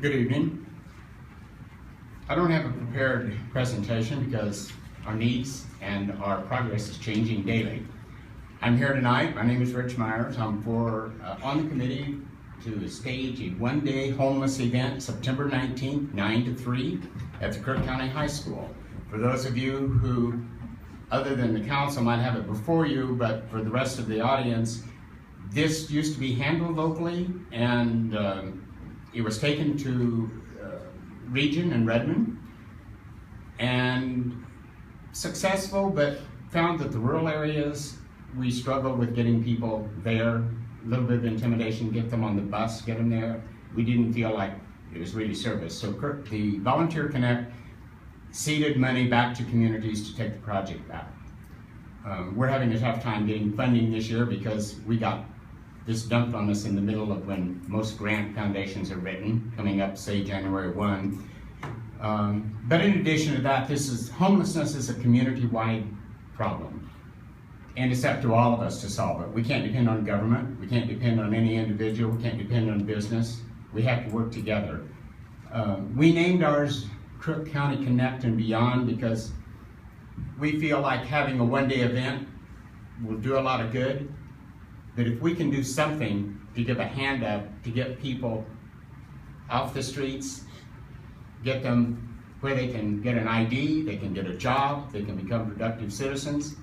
Good evening. I don't have a prepared presentation because our needs and our progress is changing daily. I'm here tonight. My name is Rich Mires. I'm on the committee to stage a one-day homeless event, September 19th, 9 to 3 at the Crook County High School. For those of you who, other than the council, might have it before you, but for the rest of the audience, this used to be handled locally, and it was taken to Region in Redmond, and successful, but found that the rural areas, we struggled with getting people there, a little bit of intimidation, get them on the bus, get them there. We didn't feel like it was really service. So the Volunteer Connect seeded money back to communities to take the project back. We're having a tough time getting funding this year because we got this dumped on us in the middle of when most grant foundations are written, coming up, say, January 1. But in addition to that, homelessness is a community-wide problem. And it's up to all of us to solve it. We can't depend on government. We can't depend on any individual. We can't depend on business. We have to work together. We named ours Crook County Connect and Beyond because we feel like having a one-day event will do a lot of good. But if we can do something to give a hand up to get people off the streets, get them where they can get an ID, they can get a job, they can become productive citizens,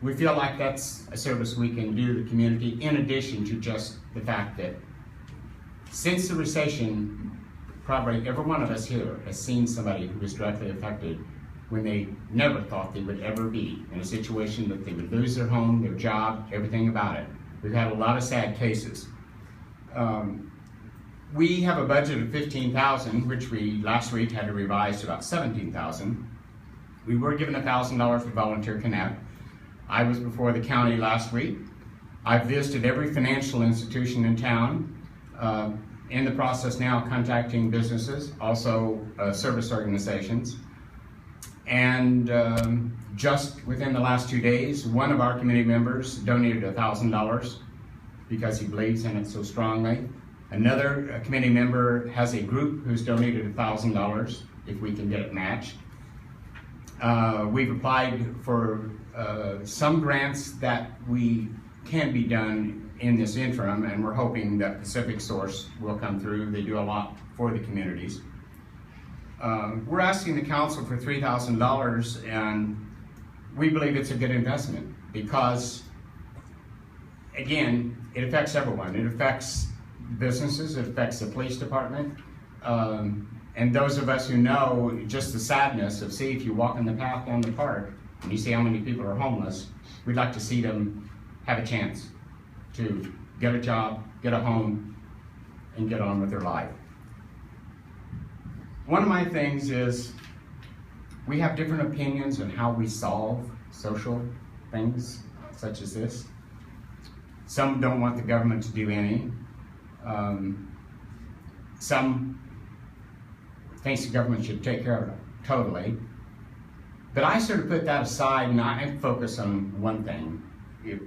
we feel like that's a service we can do to the community, in addition to just the fact that since the recession, probably every one of us here has seen somebody who was directly affected when they never thought they would ever be in a situation that they would lose their home, their job, everything about it. We've had a lot of sad cases. We have a budget of $15,000, which we last week had to revise to about $17,000. We were given $1,000 for Volunteer Connect. I was before the county last week. I've visited every financial institution in town. In the process now contacting businesses, also service organizations. And just within the last 2 days, one of our committee members donated $1,000 because he believes in it so strongly. Another committee member has a group who's donated $1,000 if we can get it matched. We've applied for some grants that can be done in this interim, and we're hoping that Pacific Source will come through. They do a lot for the communities. We're asking the council for $3,000, and we believe it's a good investment because, again, it affects everyone. It affects businesses, it affects the police department, and those of us who know just the sadness of, see, if you walk in the path down the park and you see how many people are homeless, we'd like to see them have a chance to get a job, get a home, and get on with their life. One of my things is we have different opinions on how we solve social things such as this. Some don't want the government to do any. Some thinks the government should take care of it totally. But I sort of put that aside and I focus on one thing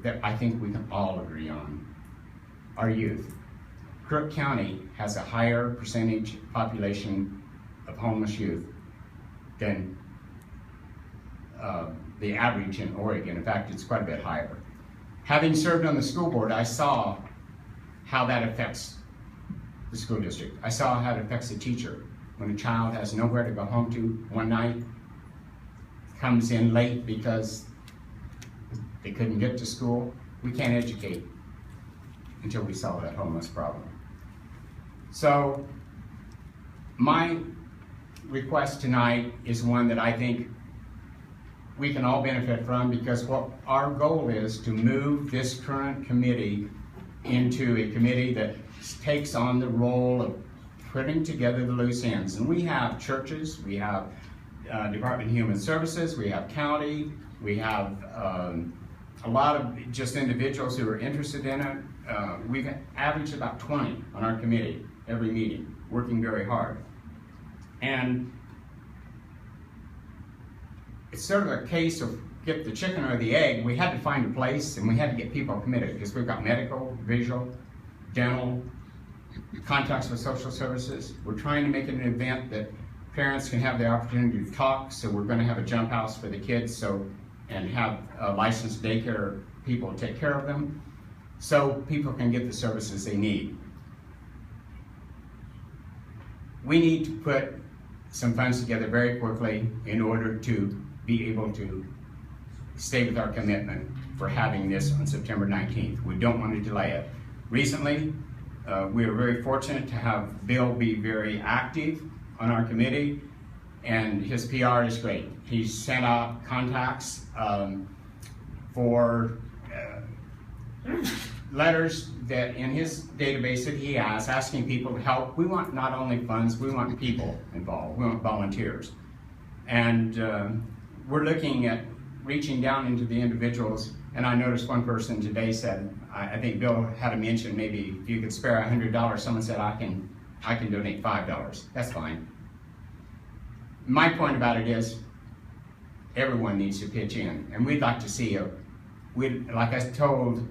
that I think we can all agree on: our youth. Crook County has a higher percentage population of homeless youth than the average in Oregon. In fact, it's quite a bit higher. Having served on the school board, I saw how that affects the school district. I saw how it affects the teacher. When a child has nowhere to go home to one night, comes in late because they couldn't get to school, we can't educate until we solve that homeless problem. So my request tonight is one that I think we can all benefit from, because what our goal is to move this current committee into a committee that takes on the role of putting together the loose ends. And we have churches, we have Department of Human Services, we have county, we have a lot of just individuals who are interested in it. We've averaged about 20 on our committee every meeting, working very hard. And it's sort of a case of get the chicken or the egg. We had to find a place and we had to get people committed because we've got medical, visual, dental, contacts with social services. We're trying to make it an event that parents can have the opportunity to talk, so we're going to have a jump house for the kids, and have licensed daycare people take care of them, so people can get the services they need. We need to put some funds together very quickly in order to be able to stay with our commitment for having this on September 19th. We don't want to delay it. Recently, we were very fortunate to have Bill be very active on our committee, and his PR is great. He sent out contacts for letters that in his database that he has, asking people to help. We want not only funds, we want people involved. We want volunteers. And we're looking at reaching down into the individuals, and I noticed one person today said, I think Bill had a mention, maybe if you could spare $100, someone said, I can donate $5. That's fine. My point about it is, everyone needs to pitch in, and we'd like to see like I told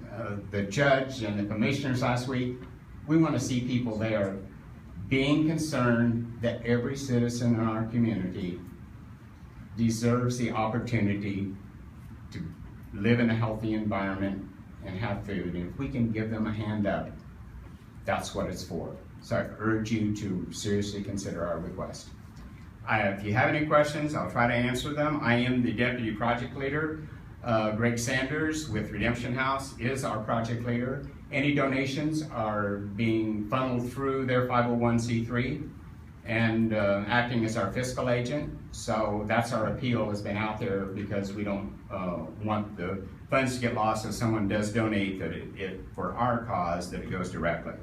the judge and the commissioners last week, we want to see people there being concerned that every citizen in our community deserves the opportunity to live in a healthy environment and have food. And if we can give them a hand up, that's what it's for. So I urge you to seriously consider our request. If you have any questions, I'll try to answer them. I am the deputy project leader. Greg Sanders with Redemption House is our project leader. Any donations are being funneled through their 501c3 and acting as our fiscal agent. So that's our appeal has been out there, because we don't want the funds to get lost if someone does donate, that it for our cause, that it goes directly.